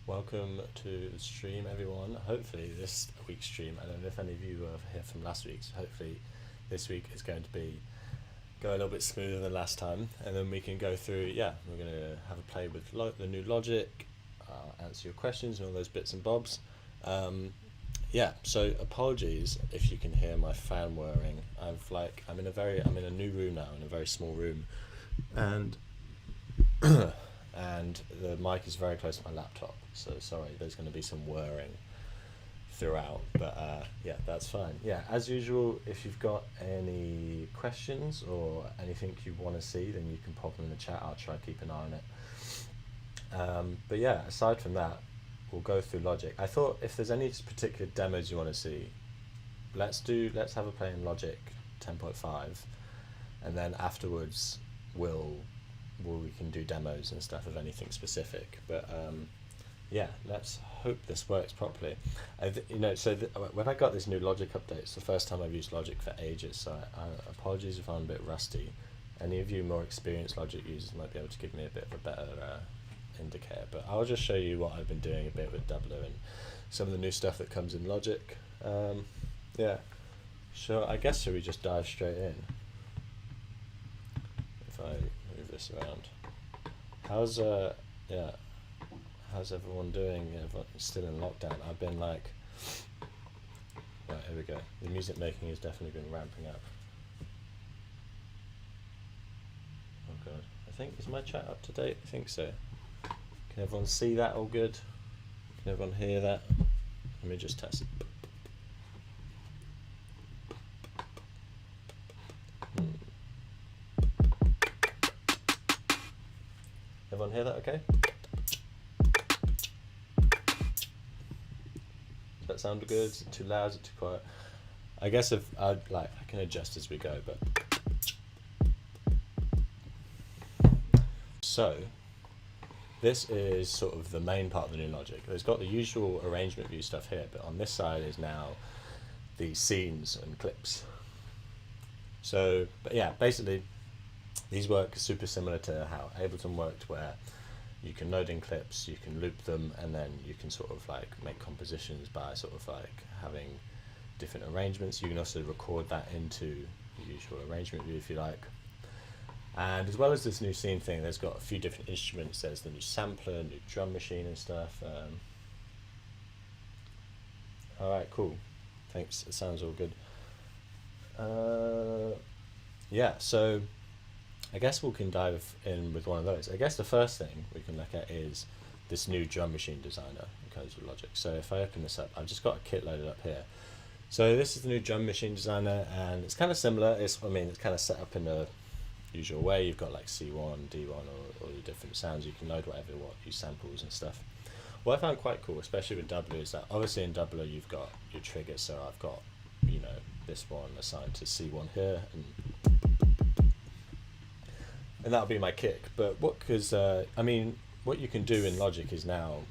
Welcome to the stream, everyone. Hopefully this week's stream, I don't know if any of you were here from last week's, hopefully this week is going to go a little bit smoother than last time, and then we can go through, we're going to have a play with the new logic, answer your questions and all those bits and bobs. So apologies if you can hear my fan whirring. I'm in a new room now, in a very small room, and and the mic is very close to my laptop, so sorry, there's going to be some whirring throughout, but that's fine. As usual, if you've got any questions or anything you want to see, then you can pop them in the chat. I'll try to keep an eye on it. Aside from that, we'll go through logic. I thought if there's any particular demos you want to see, let's have a play in logic 10.5, and then afterwards we can do demos and stuff of anything specific. But let's hope this works properly. When I got this new logic update, it's the first time I've used logic for ages, so apologies if I'm a bit rusty. Any of you more experienced logic users might be able to give me a bit of a better indicator, but I'll just show you what I've been doing a bit with Dubler and some of the new stuff that comes in logic. I guess should we just dive straight in? If I move this around, how's everyone doing? Everyone's still in lockdown. I've been right, here we go. The music making has definitely been ramping up. Oh god, is my chat up to date? I think so. Can everyone see that all good? Can everyone hear that? Let me just test it. Everyone hear that okay? Does that sound good? Is it too loud? Is it too quiet? I guess I can adjust as we go, but so this is sort of the main part of the new logic. It's got the usual arrangement view stuff here, but on this side is now the scenes and clips. So, basically these work super similar to how Ableton worked, where you can load in clips, you can loop them, and then you can sort of make compositions by sort of having different arrangements. You can also record that into the usual arrangement view if you like. And as well as this new scene thing, there's got a few different instruments. There's the new sampler, new drum machine and stuff. Alright, cool. Thanks, it sounds all good. So I guess we can dive in with one of those. I guess the first thing we can look at is this new drum machine designer that comes with Logic. So if I open this up, I've just got a kit loaded up here. So this is the new drum machine designer, and it's kind of similar. It's kind of set up in the usual way. You've got like C1, D1, or your different sounds. You can load whatever you want, use samples and stuff. What I found quite cool, especially with Dubler, is that obviously in Dubler you've got your triggers. So I've got, this one assigned to C1 here, and that'll be my kick. But what you can do in Logic is now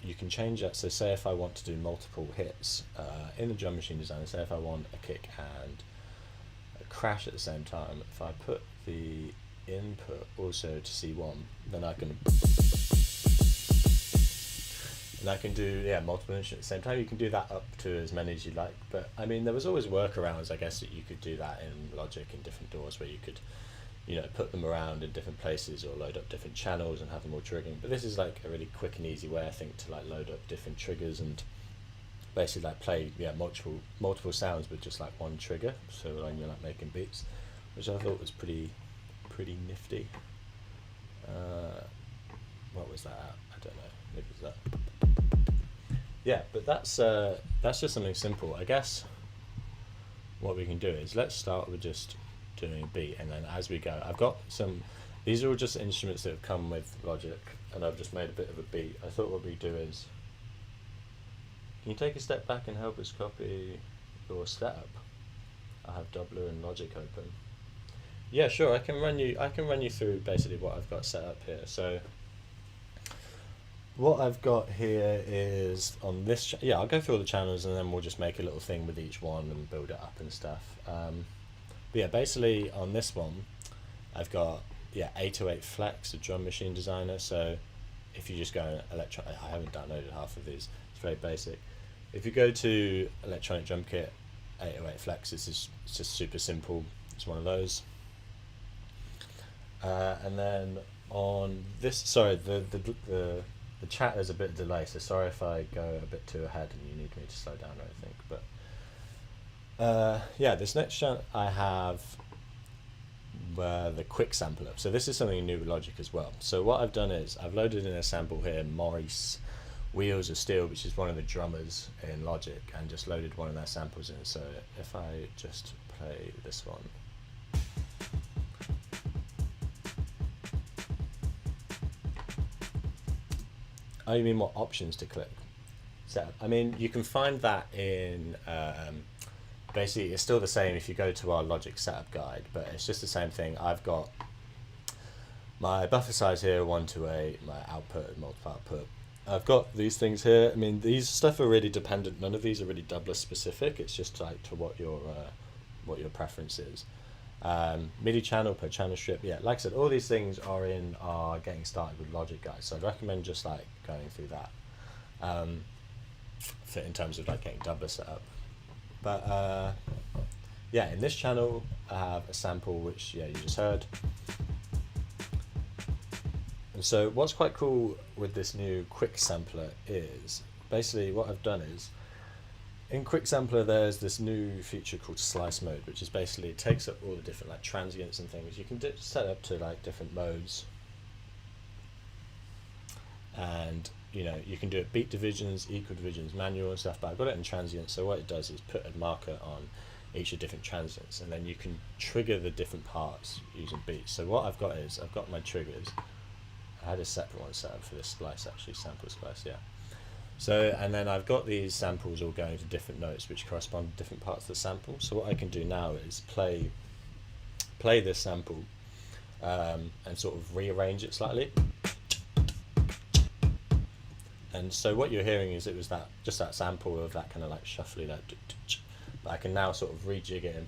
you can change that. So say if I want to do multiple hits in the drum machine designer, say if I want a kick and a crash at the same time, if I put the input also to C1, then I can do multiple instruments at the same time. You can do that up to as many as you like, but there was always workarounds, I guess, that you could do that in Logic in different doors, where you could put them around in different places or load up different channels and have them all triggering. But this is like a really quick and easy way, I think, to load up different triggers and basically play multiple sounds with just one trigger. So when you're making beats, which I thought was pretty nifty. What was that at? I don't know. Maybe it was that. But that's just something simple. I guess what we can do is let's start with just doing a beat, and then as we go, I've got these are all just instruments that have come with Logic, and I've just made a bit of a beat. I thought what we do is, can you take a step back and help us copy your setup? I have Dubler and Logic open. Yeah, sure, I can run you through basically what I've got set up here. So what I've got here is on this, I'll go through all the channels and then we'll just make a little thing with each one and build it up and stuff. Basically on this one, I've got 808 Flex, a drum machine designer. So if you just go electronic, I haven't downloaded half of these, it's very basic. If you go to electronic drum kit 808 Flex, it's just super simple. It's one of those. And then on this, sorry, the chat is a bit delayed, so sorry if I go a bit too ahead and you need me to slow down or anything. But yeah, this next channel I have the quick sampler. So this is something new with Logic as well. So what I've done is I've loaded in a sample here, Maurice Wheels of Steel, which is one of the drummers in Logic, and just loaded one of their samples in. So if I just play this one. Oh, you mean what options to click? Setup. I mean, you can find that in, basically it's still the same if you go to our Logic setup guide, but it's just the same thing. I've got my buffer size here, 1 to 8, my output and multiple output. I've got these things here. I mean, these stuff are really dependent. None of these are really Dubler specific. It's just like to what your preference is. MIDI channel per channel strip. Yeah, like I said, all these things are in our getting started with Logic guide. So I'd recommend just like going through that in terms of like getting Dubler set up. But yeah, in this channel I have a sample which you just heard. And so what's quite cool with this new quick sampler is basically what I've done is in quick sampler there's this new feature called slice mode, which is basically it takes up all the different like transients and things. You can set up to like different modes, and you know you can do it beat divisions, equal divisions, manual and stuff, but I've got it in transient. So what it does is put a marker on each of different transients, and then you can trigger the different parts using beats. So what I've got is I've got my triggers. I had a separate one set up for this splice actually, sample splice, yeah. So, and then I've got these samples all going to different notes which correspond to different parts of the sample. So what I can do now is play this sample and sort of rearrange it slightly. And so what you're hearing is it was just that sample of that kind of like shuffly, that, but I can now sort of rejig it and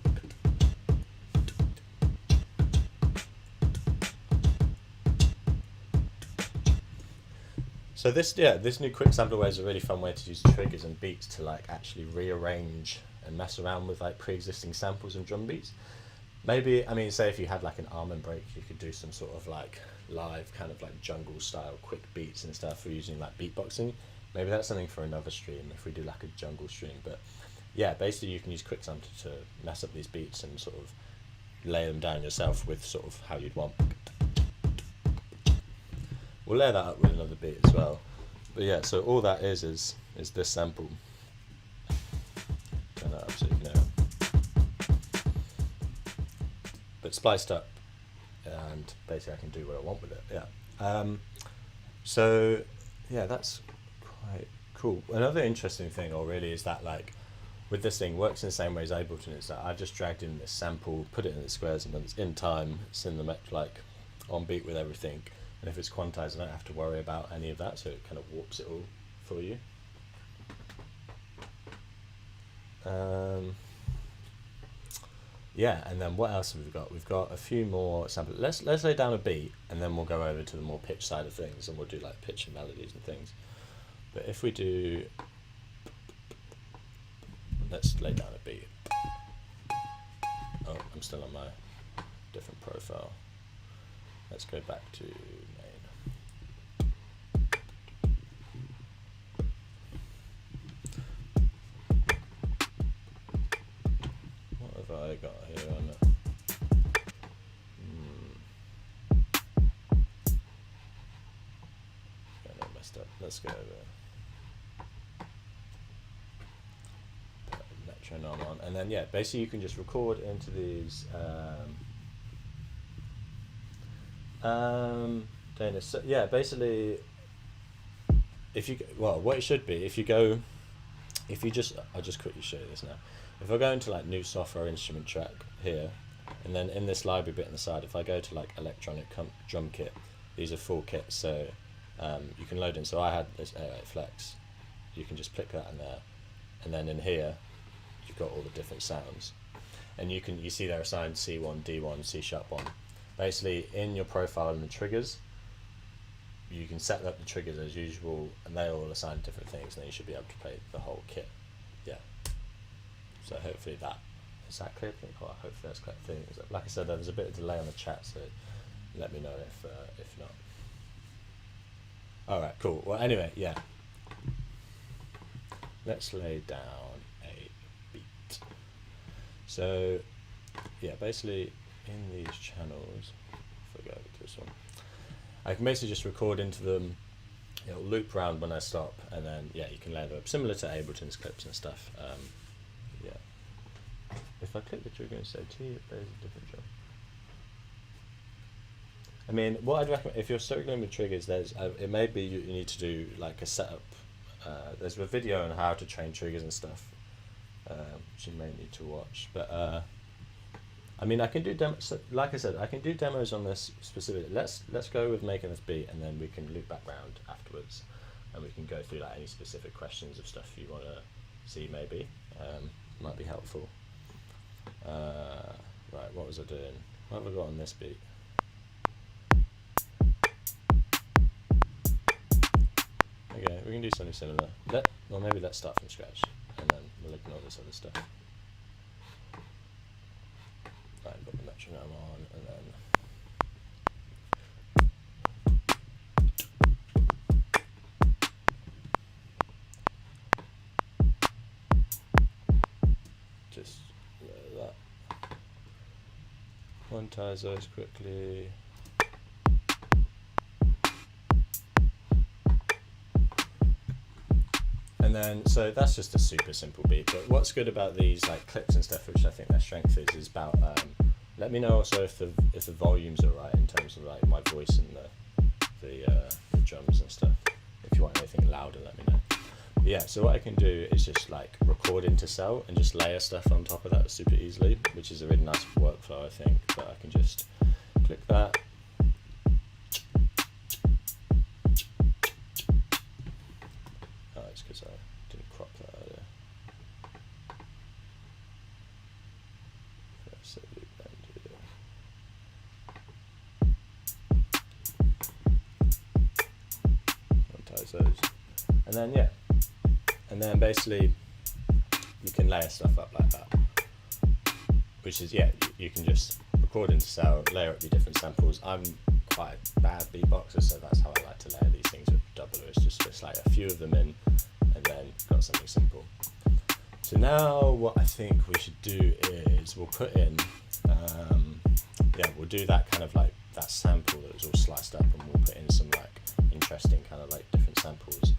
so this new quick sampler way is a really fun way to use triggers and beats to like actually rearrange and mess around with like pre-existing samples and drum beats. Maybe, I mean, say if you had like an almond break, you could do some sort of like live kind of like jungle style quick beats and stuff for using like beatboxing. Maybe that's something for another stream if we do like a jungle stream. But yeah, basically you can use quick sampler to mess up these beats and sort of lay them down yourself with sort of how you'd want. We'll layer that up with another beat as well. But yeah, so all that is this sample. Turn that up so you can hear it. But spliced up, and basically I can do what I want with it, yeah. So yeah, that's quite cool. Another interesting thing, or really, is that like, with this thing, works in the same way as Ableton, is that I've just dragged in this sample, put it in the squares, and then it's in time, it's in the like on beat with everything. And if it's quantized, I don't have to worry about any of that, so it kind of warps it all for you. Yeah, and then what else have we got? We've got a few more samples. Let's lay down a beat, and then we'll go over to the more pitch side of things, and we'll do like pitch and melodies and things. But if we do, let's lay down a beat. Oh, I'm still on my different profile. Let's go back to main. What have I got here on it? Got it messed up. Let's go over. Put metronome on, and then yeah, basically you can just record into these. So yeah, basically, what it should be, I'll just quickly show you this now. If I go into like new software instrument track here, and then in this library bit on the side, if I go to like electronic drum kit, these are full kits, so you can load in. So I had this 808 Flex, you can just click that in there, and then in here, you've got all the different sounds, and you see they're assigned C1, D1, C#1. Basically, in your profile and the triggers, you can set up the triggers as usual, and they all assign different things, and then you should be able to play the whole kit. Yeah. So hopefully is that clear? Oh, hopefully that's clear. Like I said, there was a bit of delay on the chat, so let me know if not. All right, cool. Well, anyway, yeah. Let's lay down a beat. So, yeah, basically in these channels, if I go to this one, I can basically just record into them. It'll loop around when I stop, and then yeah, you can layer them up similar to Ableton's clips and stuff. Yeah. If I click the trigger and say T, it plays a different drum. I mean, what I'd recommend, if you're struggling with triggers, there's it may be you need to do like a setup. There's a video on how to train triggers and stuff, which you may need to watch. But I mean, I can do demos. So, like I said, I can do demos on this specific. Let's go with making this beat, and then we can loop back round afterwards, and we can go through like any specific questions of stuff you want to see. Maybe might be helpful. Right, what was I doing? What have I got on this beat? Okay, we can do something similar. Or maybe let's start from scratch, and then we'll ignore this other stuff. Right, I've got the metronome on, and then just that. Quantize those quickly. And then, so that's just a super simple beat, but what's good about these like clips and stuff, which I think their strength is about, let me know also if the volumes are right in terms of like my voice and the drums and stuff. If you want anything louder, let me know. But yeah, so what I can do is just like record into cell and just layer stuff on top of that super easily, which is a really nice workflow, I think. But I can just click that. Because I didn't crop that earlier. So loop monetize those, and then yeah, and then basically you can layer stuff up like that, which is yeah, you can just record into cell, layer up your different samples. I'm quite a bad beatboxer, so that's how I like to layer these things with Dubler. It's just like a few of them in, and then got something simple. So now what I think we should do is we'll put in, yeah, we'll do that kind of like that sample that was all sliced up, and we'll put in some like interesting kind of like different samples.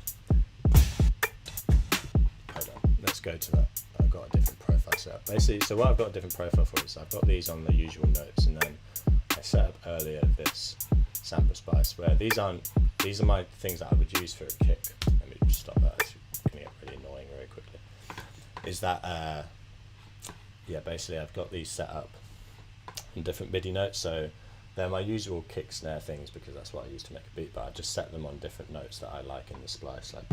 Hold on, let's go to that. I've got a different profile set up. Basically, so what I've got a different profile for is I've got these on the usual notes, and then I set up earlier this sample spice where these are my things that I would use for a kick. Let me just stop that, it's going to get really annoying very quickly. Is that, yeah, basically I've got these set up in different MIDI notes, so they're my usual kick snare things because that's what I use to make a beat, but I just set them on different notes that I like in the splice, like.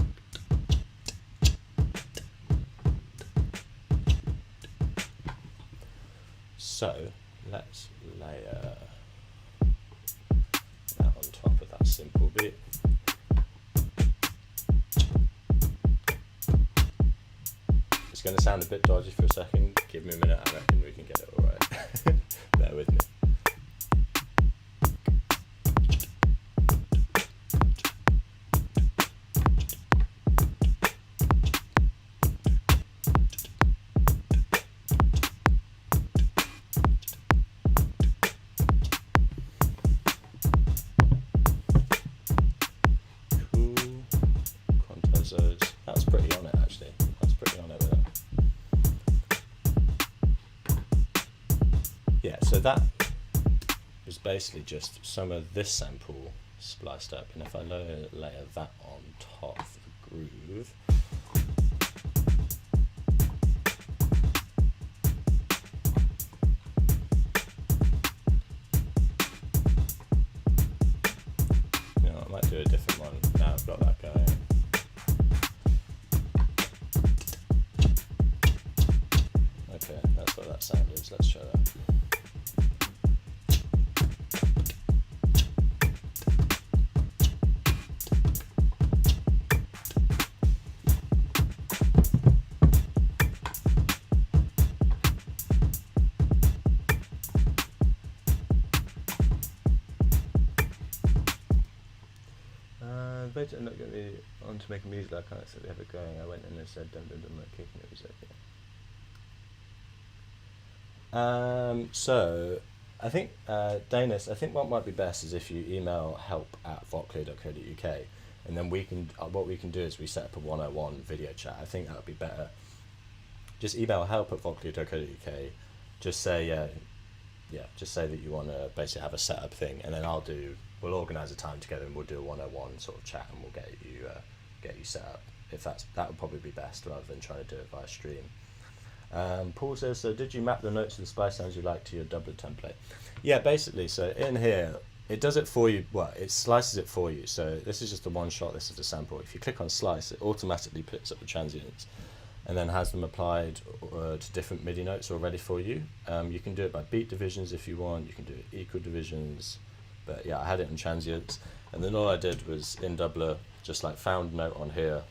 So let's layer that on top of that simple beat. It's going to sound a bit dodgy for a second. Give me a minute, I reckon we can get it alright. Bear with me. That's pretty on it actually. That's pretty on it with that. Yeah, so that is basically just some of this sample spliced up, and if I layer that on top of the groove, you know, I might do a different one now I've got that going. Okay, that's what that sound is. Let's try that. debated I'm not going to be on to make a music. I can't actually have it going. I went in and said, don't like kicking it. So I think Danis, I think what might be best is if you email help@voclue.co.uk, and then we can what we can do is we set up a 101 video chat. I think that would be better. Just email help@voclue.co.uk. Just say just say that you want to basically have a setup thing, and then we'll organise a time together and we'll do a 101 sort of chat, and we'll get you set up. If that would probably be best rather than trying to do it via stream. Paul says, so did you map the notes of the splice sounds you like to your Dubler template? Yeah, basically, so in here, it does it for you, well, it slices it for you. So this is just the one shot, this is the sample. If you click on slice, it automatically puts up the transients and then has them applied to different MIDI notes already for you. You can do it by beat divisions if you want, you can do it equal divisions, but yeah, I had it in transients, and then all I did was in Dubler, just like found note on here,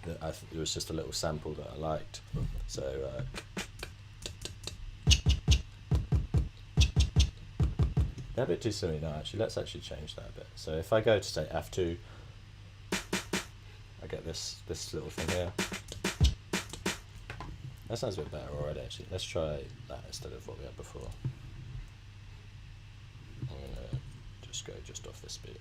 it was just a little sample that I liked. So they're a bit too silly now actually. Let's actually change that a bit. So if I go to say F2, I get this little thing here. That sounds a bit better already actually. Let's try that instead of what we had before. I'm gonna just go just off this beat.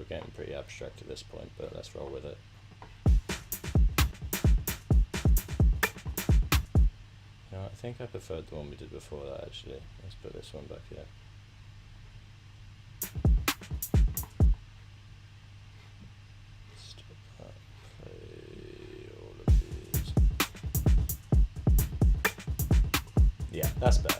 Getting pretty abstract at this point, but let's roll with it. No, I think I preferred the one we did before that actually. Let's put this one back here. Stop that, play all of these. Yeah, that's better.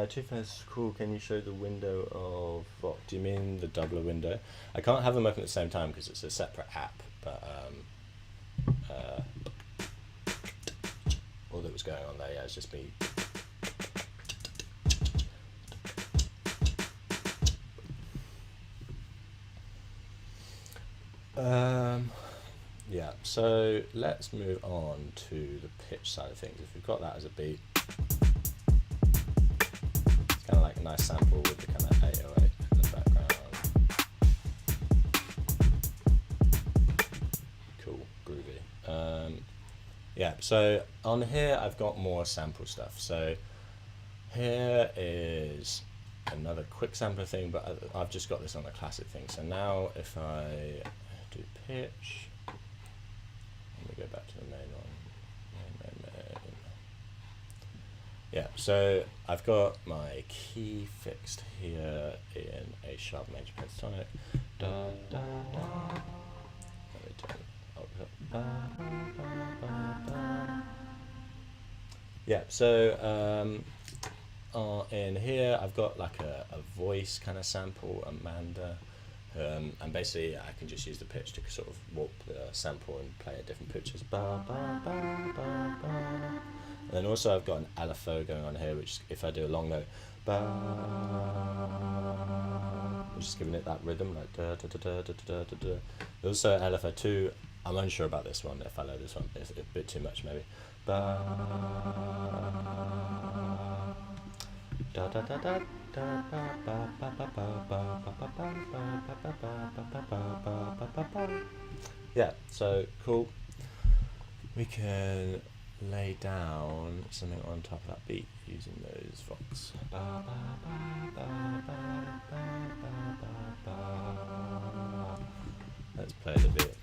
Chief cool, can you show the window of Voc? Do you mean the Dubler window? I can't have them open at the same time because it's a separate app, but all that was going on there, yeah, it's just me. Yeah, so let's move on to the pitch side of things. If we've got that as a beat, kind of like a nice sample with the kind of 808 in the background. Cool, groovy. Yeah, so on here I've got more sample stuff. So here is another quick sampler thing, but I've just got this on a classic thing. So now if I do pitch, let me go back to the main one. Yeah, so I've got my key fixed here in A sharp major pentatonic. Da, da, da. Let me turn yeah, so in here I've got like a voice kind of sample, Amanda, and basically I can just use the pitch to sort of warp the sample and play at different pitches. Ba, ba, ba, ba, ba. And then also I've got an LFO going on here, which if I do a long note, ba, I'm just giving it that rhythm, like da da da da da da da da. There's also an LFO 2. I'm unsure about this one. If I load this one, it's a bit too much maybe. Ba, da da da da da ba ba ba ba ba ba ba ba ba ba ba ba ba. Yeah, so cool. We can lay down something on top of that beat using those Vocs. Ba, ba, ba, ba, ba, ba, ba, ba, ba. Let's play the beat.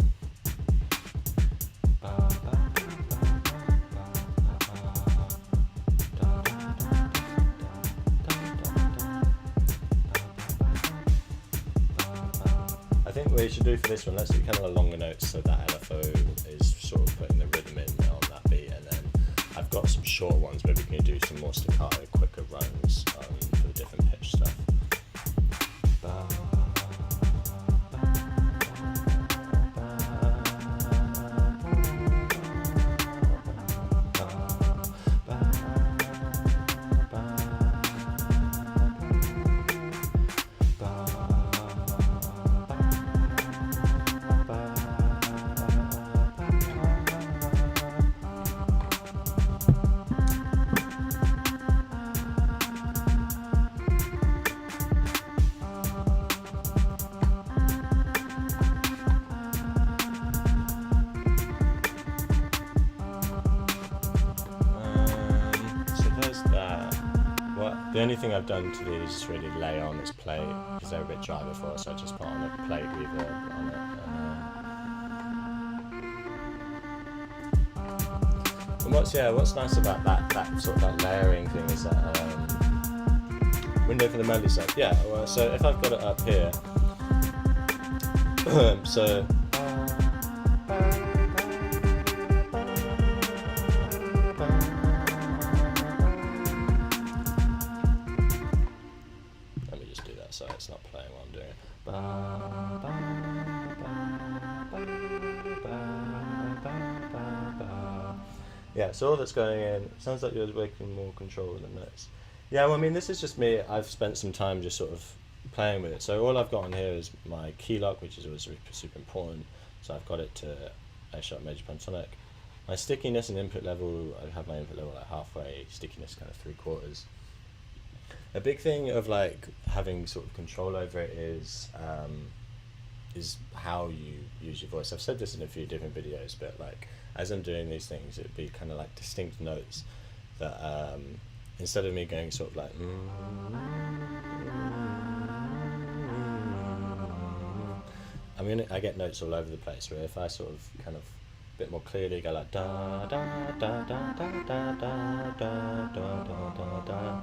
Ba, ba, ba, ba, ba, ba, ba. Da, da, da, da, da, da, da, da. Ba, ba, ba, ba, ba, we should do for this one, let's do kind of a longer notes so that LFO is sort of putting the rhythm in on that beat, and then I've got some short ones. Maybe we can do some more staccato, quicker runs for the different pitch stuff. The only thing I've done to these is really lay on is play, because they were a bit dry before, so I just put on a plate reverb on it. And what's nice about that sort of that layering thing is that window for the melody set. Yeah, well, so if I've got it up here, so. So it's not playing while I'm doing it. Yeah, so all that's going in, sounds like you're making more control of the notes. Yeah, well, I mean, this is just me. I've spent some time just sort of playing with it. So all I've got on here is my key lock, which is always super important. So I've got it to A sharp major pentonic. My stickiness and input level, I have my input level like halfway, stickiness kind of 3/4. A big thing of like having sort of control over it is how you use your voice. I've said this in a few different videos, but like as I'm doing these things, it'd be kind of like distinct notes that instead of me going sort of like I get notes all over the place. Where if I sort of kind of a bit more clearly go like da da da da da da da da da da da.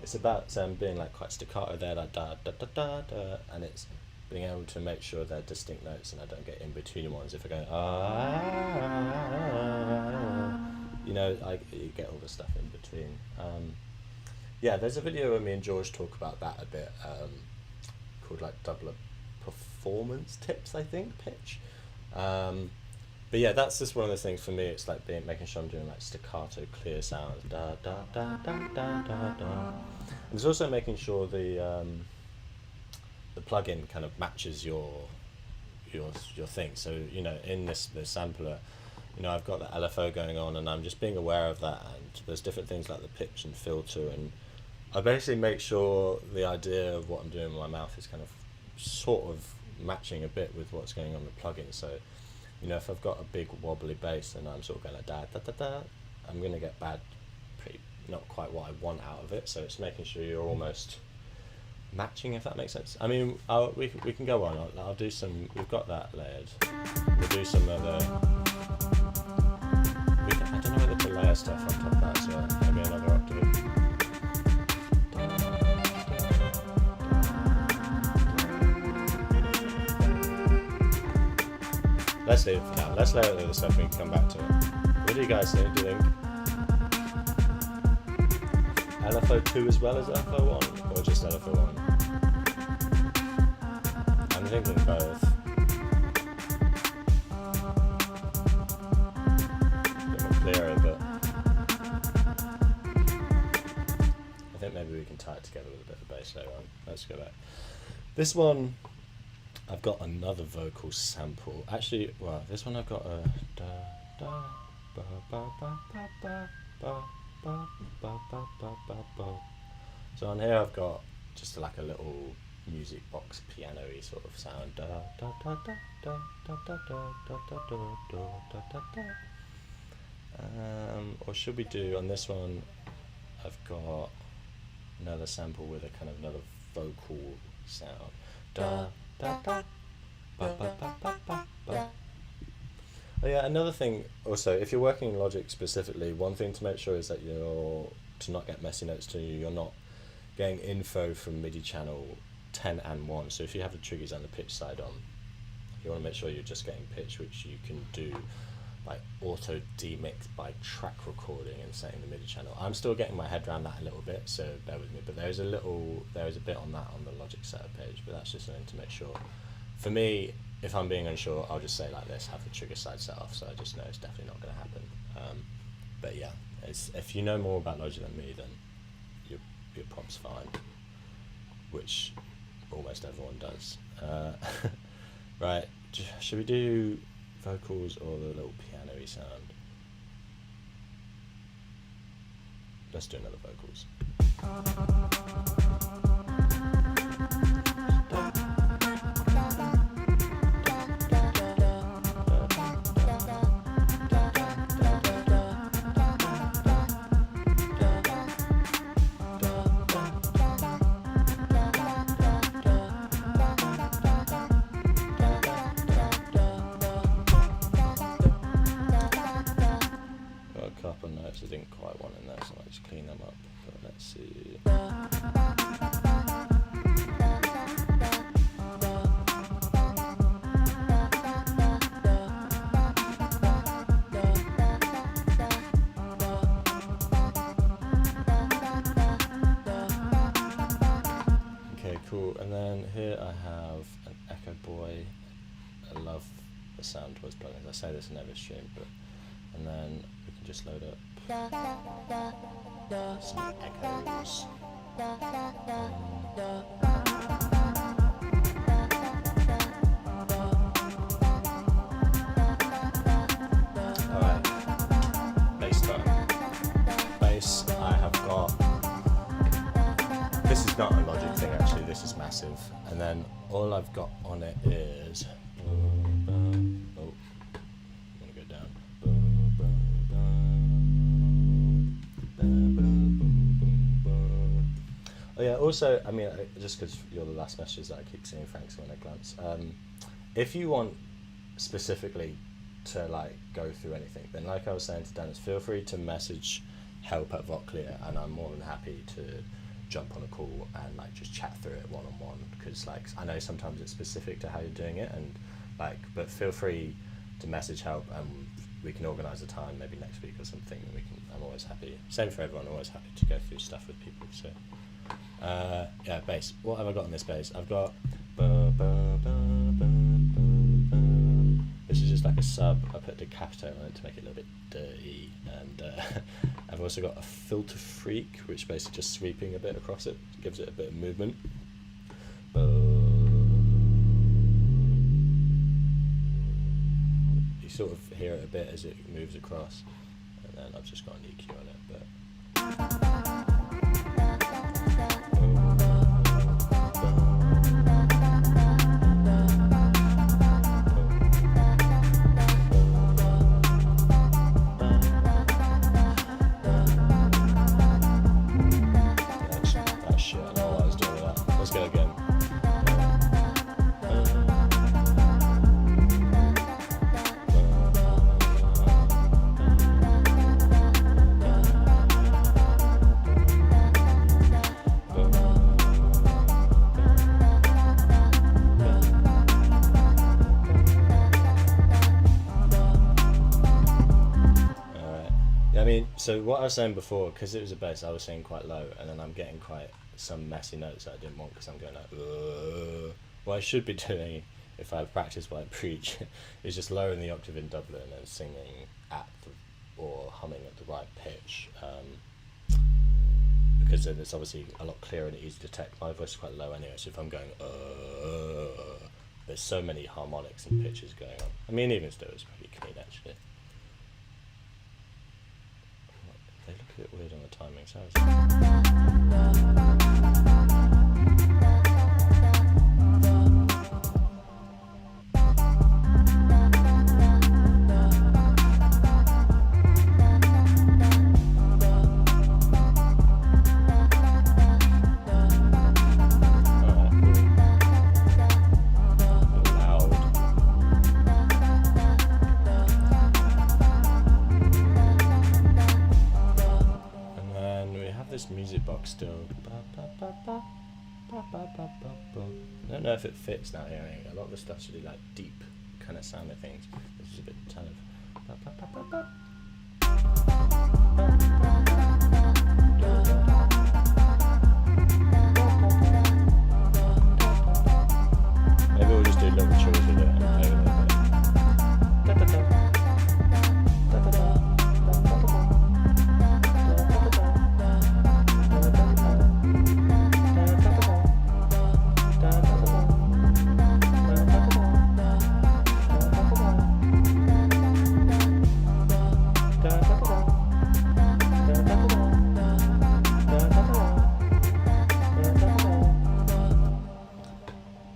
It's about being like quite staccato there, like da da da da da, and it's being able to make sure they're distinct notes and I don't get in between ones. If I go you get all the stuff in between. Yeah, there's a video where me and George talk about that a bit, called like Dubler performance tips, I think, pitch. But yeah, that's just one of the things for me. It's like making sure I'm doing like staccato, clear sounds. Da da da da da da da. And it's also making sure the plugin kind of matches your thing. So in this sampler, I've got the LFO going on, and I'm just being aware of that. And there's different things like the pitch and filter, and I basically make sure the idea of what I'm doing with my mouth is kind of sort of matching a bit with what's going on the plugin. So if I've got a big wobbly bass and I'm sort of going like da da da da, I'm going to get not quite what I want out of it. So it's making sure you're almost matching, if that makes sense. I mean, we can go on. I'll do some. We've got that layered. We'll do some other. I don't know whether to layer stuff on top of that, so maybe another octave. Let's leave it for now. Let's layer the other stuff and we can come back to it. What do you guys think? Do you think LFO2 as well as LFO1, or just LFO1? I'm thinking both. A bit more clearer, but I think maybe we can tie it together with a bit of bass later on. Let's go back. This one, I've got another vocal sample. Actually, well, this one I've got a da da ba ba ba ba ba ba ba ba ba ba ba ba. So on here I've got just like a little music box piano-y sort of sound. Da da da da da da da da da da da da da da. Or should we do on this one? I've got another sample with a kind of another vocal sound. Da da da ba ba ba ba ba ba. Oh yeah, another thing also, if you're working in Logic specifically, one thing to make sure is that to not get messy notes to you, you're not getting info from MIDI channel 10 and 1. So if you have the triggers and the pitch side on, you want to make sure you're just getting pitch, which you can do by auto demix by track recording and setting the MIDI channel. I'm still getting my head around that a little bit, so bear with me, but there is a bit on that on the Logic setup page, but that's just something to make sure. For me, if I'm being unsure, I'll just say like this, have the trigger side set off, so I just know it's definitely not going to happen. But yeah, if you know more about Logic than me, then your prom's fine, which almost everyone does. Right, should we do vocals or the little piano-y sound? Let's do another vocals. Couple of notes I didn't quite want in there, so I just clean them up. But let's see. Okay, cool. And then here I have an Echo Boy. I love the sound towards plugins. I say this in every stream, but and then we can just load up some echoes. Alright, bass time. Bass, I have got, this is not a Logic thing actually, this is massive. And then all I've got on it is, oh yeah, also, I mean, just because you're the last messages that I keep seeing, thanks when I glance. If you want specifically to like go through anything, then like I was saying to Dennis, feel free to message help at Voclear, and I'm more than happy to jump on a call and like just chat through it one-on-one, because like I know sometimes it's specific to how you're doing it, and like, but feel free to message help and we can organise a time maybe next week or something, and I'm always happy, same for everyone, always happy to go through stuff with people. So yeah, bass. What have I got on this bass? I've got this is just like a sub. I put decapitator on it to make it a little bit dirty, and I've also got a filter freak, which basically just sweeping a bit across it, gives it a bit of movement. You sort of hear it a bit as it moves across, and then I've just got an EQ on it, but that shit, I don't know what I was doing with that. Let's go again. So what I was saying before, because it was a bass, I was saying quite low, and then I'm getting quite some messy notes that I didn't want, because I'm going like, what I should be doing, if I practice what I preach, is just lowering the octave in Dubler and then singing at or humming at the right pitch, because then it's obviously a lot clearer and easy to detect. My voice is quite low anyway, so if I'm going, there's so many harmonics and pitches going on. I mean, even still, it's pretty clean actually. They look a bit weird on the timing, so box still. I don't know if it fits now hearing. A lot of the stuff's really like deep kind of sounding things. This is a bit kind of. Maybe we'll just do little chills with it and play with it a bit.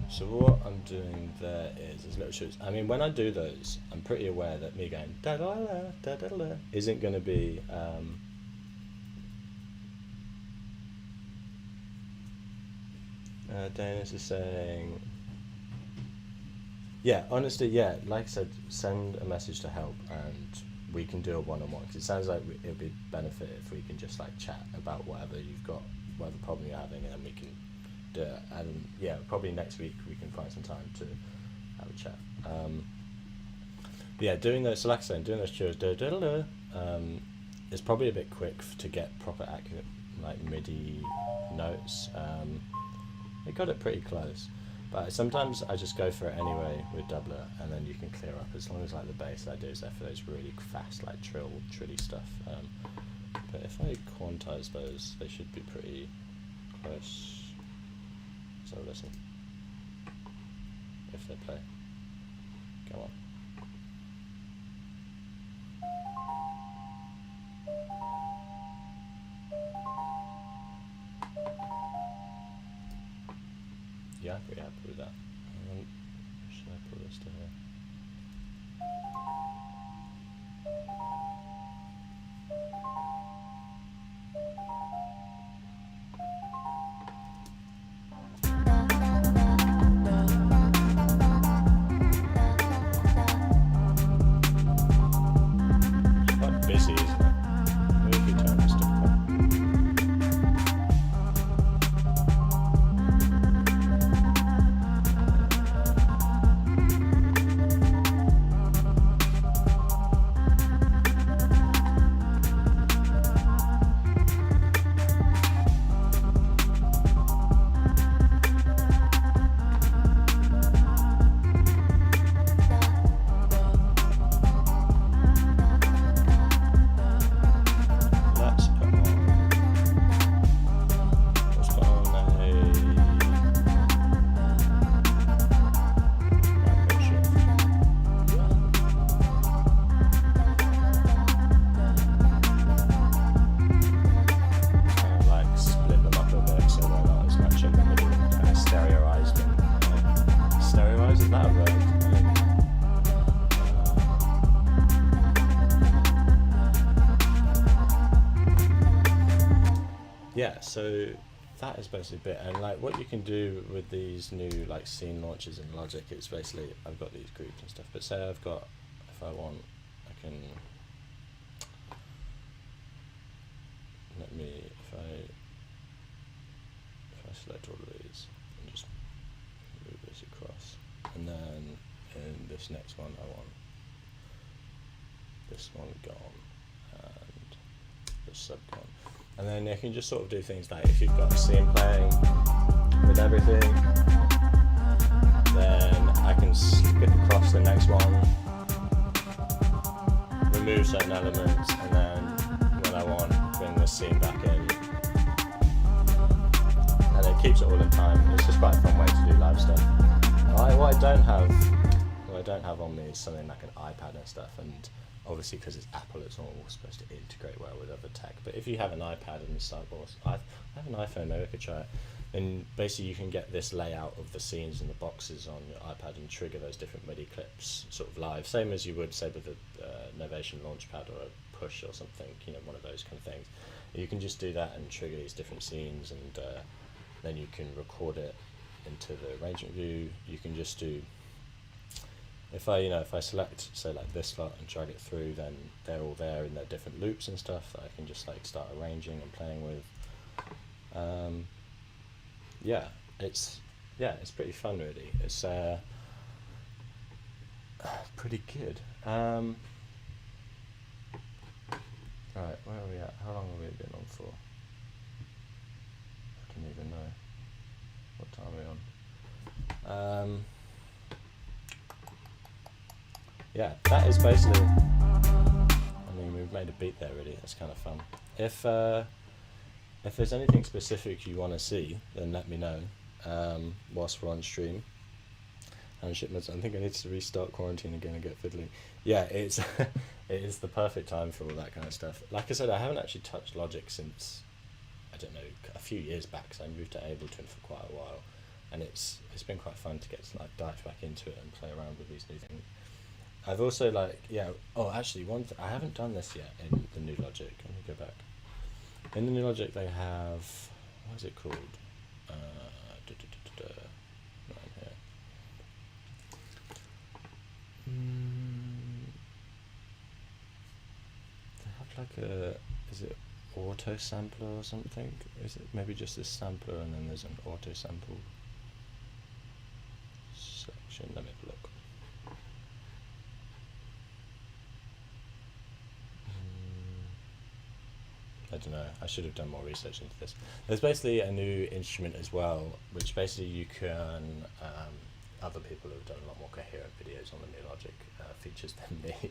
So what I'm doing there is little shoots. I mean, when I do those, I'm pretty aware that me going da da da da da da isn't going to be. Dennis is saying, yeah, honestly, yeah, like I said, send a message to help and we can do a one-on-one, because it sounds like it would be benefit if we can just like chat about whatever you've got, whatever problem you're having, and then we can do it. And yeah, probably next week we can find some time to have a chat. But yeah, doing those, so like I said, doing those chills, is probably a bit quick to get proper accurate like MIDI notes. They got it pretty close, but sometimes I just go for it anyway with Dubler, and then you can clear up as long as like the bass I do is there for those really fast like trilly stuff. But if I quantize those, they should be pretty close. So listen, if they play, come on. Yeah, I'm pretty happy with that. Should I put this to here? It's quite busy, isn't it? Maybe if we turn this stuff on. Yeah, so that is basically it. And like what you can do with these new like scene launches in Logic is basically I've got these groups and stuff, but say I've got, if I want, I can if I select all of these and just move this across, and then in this next one I want this one gone and this sub gone. And then you can just sort of do things like if you've got a scene playing with everything, then I can skip across the next one, remove certain elements, and then when I want, bring the scene back in. And it keeps it all in time. It's just quite a fun way to do live stuff. What I don't have on me is something like an iPad and stuff, and obviously because it's Apple, it's not all supposed to integrate well with other tech. But if you have an iPad and I have an iPhone, maybe I could try it. And basically you can get this layout of the scenes and the boxes on your iPad and trigger those different MIDI clips sort of live, same as you would say with a Novation Launchpad or a Push or something, you know, one of those kind of things. You can just do that and trigger these different scenes, and then you can record it into the arrangement view. You can just do, if I select, say like this slot and drag it through, then they're all there in their different loops and stuff that I can just like start arranging and playing with. Um, yeah, it's it's pretty fun really. It's pretty good. Right, where are we at? How long have we been on for? I don't even know. What time are we on? Yeah, that is basically. I mean, we've made a beat there really. That's kind of fun. If there's anything specific you want to see, then let me know. Whilst we're on stream. And shipments. I think I need to restart quarantine again and get fiddly. Yeah, it's it is the perfect time for all that kind of stuff. Like I said, I haven't actually touched Logic since, I don't know, a few years back. So I moved to Ableton for quite a while, and it's been quite fun to get to like dive back into it and play around with these new things. I've also actually I haven't done this yet in the new Logic. Let me go back. In the new Logic they have, what is it called? Not in here. They have like is it auto sampler or something? Is it maybe just this sampler and then there's an auto sample section? Let me have a look. I don't know, I should have done more research into this. There's basically a new instrument as well, which basically you can, other people have done a lot more coherent videos on the new Logic features than me,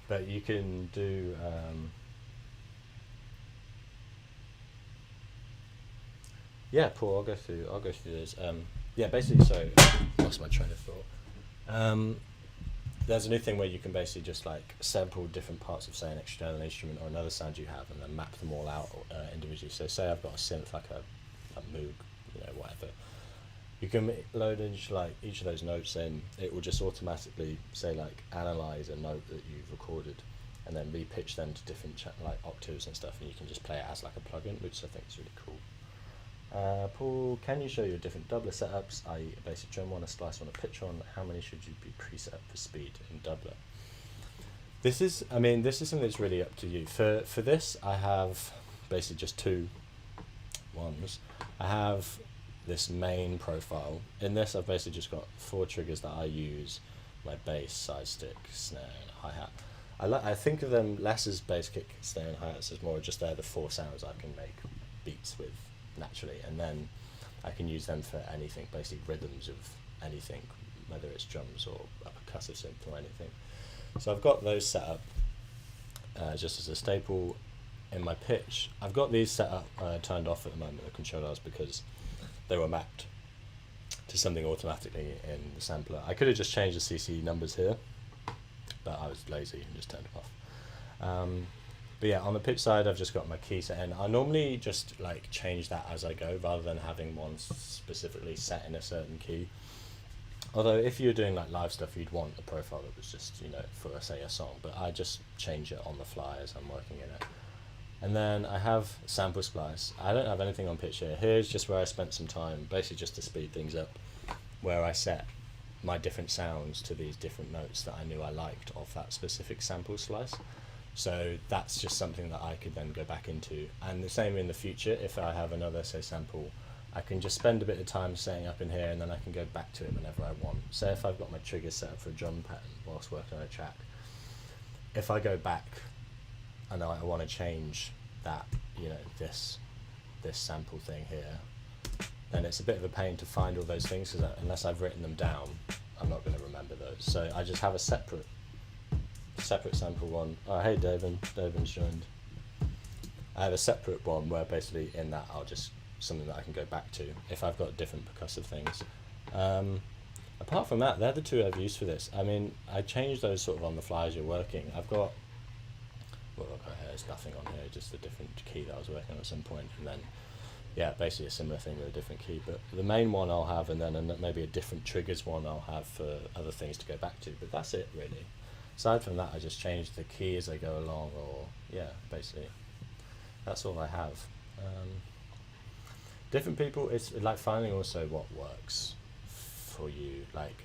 but you can do, yeah, Paul, I'll go through those. Yeah, basically, so, lost my train of thought. There's a new thing where you can basically just like sample different parts of, say, an external instrument or another sound you have, and then map them all out individually. So say I've got a synth like a Moog, whatever. You can load in like each of those notes in. It will just automatically say like analyze a note that you've recorded, and then repitch them to different like octaves and stuff, and you can just play it as like a plugin, which I think is really cool. Paul, can you show your different doubler setups, i.e. a basic drum one, a slice one, a pitch one? How many should you be preset for speed in doubler? This is something that's really up to you. For this, I have basically just two ones. I have this main profile. In this, I've basically just got 4 triggers that I use: my bass, side stick, snare, and hi-hat. I think of them less as bass, kick, snare, and hi-hats as more just they're the 4 sounds I can make beats with naturally, and then I can use them for anything, basically rhythms of anything, whether it's drums or a percussive synth or anything. So I've got those set up just as a staple. In my pitch, I've got these set up turned off at the moment, the controllers, because they were mapped to something automatically in the sampler. I could have just changed the CC numbers here, but I was lazy and just turned them off. But yeah, on the pitch side, I've just got my key set in. I normally just like change that as I go, rather than having one specifically set in a certain key. Although if you're doing like live stuff, you'd want a profile that was just, for say a song, but I just change it on the fly as I'm working in it. And then I have sample splice. I don't have anything on pitch here. Here's just where I spent some time, basically just to speed things up, where I set my different sounds to these different notes that I knew I liked of that specific sample slice. So that's just something that I could then go back into. And the same in the future, if I have another, say, sample, I can just spend a bit of time setting up in here, and then I can go back to it whenever I want. Say if I've got my triggers set up for a drum pattern whilst working on a track, if I go back and I want to change that, this sample thing here, then it's a bit of a pain to find all those things, because unless I've written them down, I'm not going to remember those. So I just have a separate sample one. Oh, hey Davin's joined. I have a separate one where basically in that I'll just, something that I can go back to if I've got different percussive things. Apart from that, they're the two I've used for this. I mean, I change those sort of on the fly as you're working. I've got, what have I got here? There's nothing on here, just a different key that I was working on at some point, and then yeah, basically a similar thing with a different key. But the main one I'll have, and then maybe a different triggers one I'll have for other things to go back to, but that's it really. Aside from that, I just change the key as I go along, or yeah, basically that's all I have. Different people, it's like finding also what works for you. Like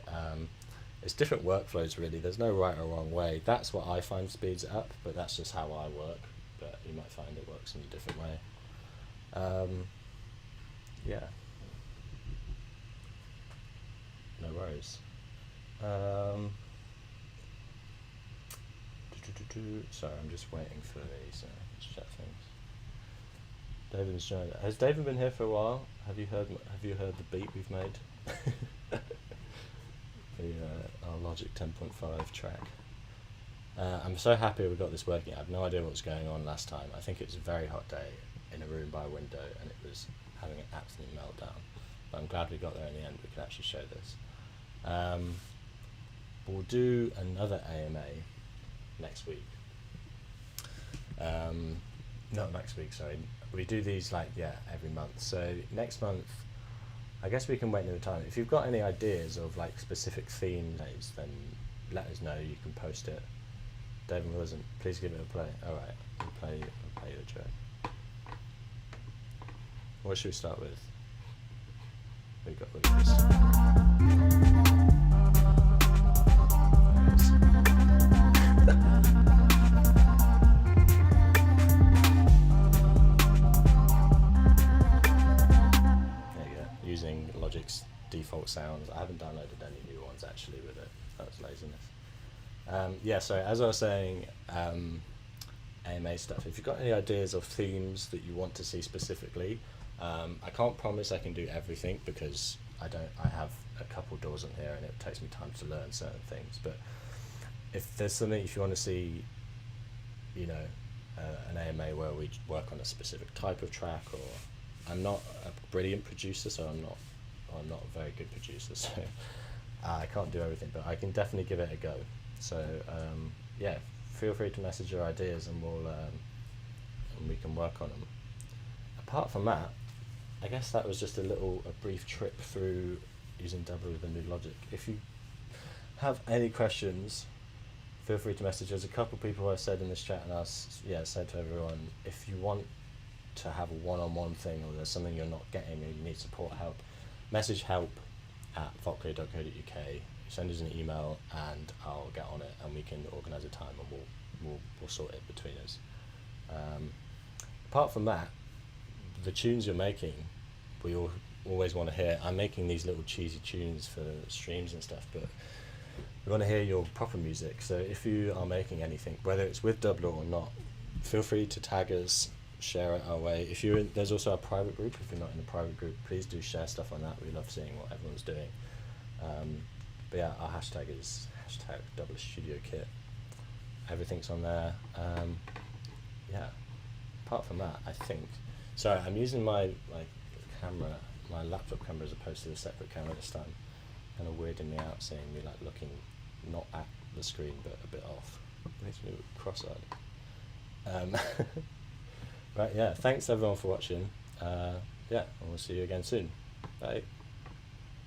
it's different workflows really. There's no right or wrong way. That's what I find speeds it up, but that's just how I work. But you might find it works in a different way. yeah, no worries. Um, Sorry, I'm just waiting for these chat things. David's joined. Has David been here for a while? Have you heard? Have you heard the beat we've made? The our Logic 10.5 track. I'm so happy we got this working. I have no idea what was going on last time. I think it was a very hot day in a room by a window, and it was having an absolute meltdown. But I'm glad we got there in the end. We could actually show this. We'll do another AMA next week. Not next week, sorry. We do these every month. So next month, I guess we can wait another time. If you've got any ideas of specific themes, then let us know. You can post it. David Wilson, please give it a play. All right, we'll play the track. What should we start with? We got using Logic's default sounds. I haven't downloaded any new ones actually with it. That was laziness. So as I was saying, AMA stuff. If you've got any ideas of themes that you want to see specifically, I can't promise I can do everything because I have a couple doors on here and it takes me time to learn certain things. But if there's something, if you want to see, an AMA where we work on a specific type of track, or I'm not a brilliant producer, so I'm not a very good producer, so I can't do everything, but I can definitely give it a go. So feel free to message your ideas and we can work on them. Apart from that, I guess that was just a brief trip through using Dubler with the new Logic. If you have any questions, feel free to message. There's a couple people I said in this chat, and I said to everyone, if you want to have a one-on-one thing, or there's something you're not getting and you need support, help, message help@voclear.co.uk, send us an email and I'll get on it and we can organise a time and we'll sort it between us. Apart from that, the tunes you're making, we always want to hear. I'm making these little cheesy tunes for streams and stuff, but we want to hear your proper music. So if you are making anything, whether it's with Dubler or not, feel free to tag us, share it our way. There's also a private group. If you're not in a private group, please do share stuff on that. We love seeing what everyone's doing. But yeah, our hashtag is #DublerStudioKit. Everything's on there. Apart from that, I think. Sorry, I'm using my camera, my laptop camera, as opposed to the separate camera this time. Kind of weirding me out seeing me like looking not at the screen but a bit off. Makes me look cross-eyed. Right, yeah, thanks everyone for watching. And we'll see you again soon. Bye.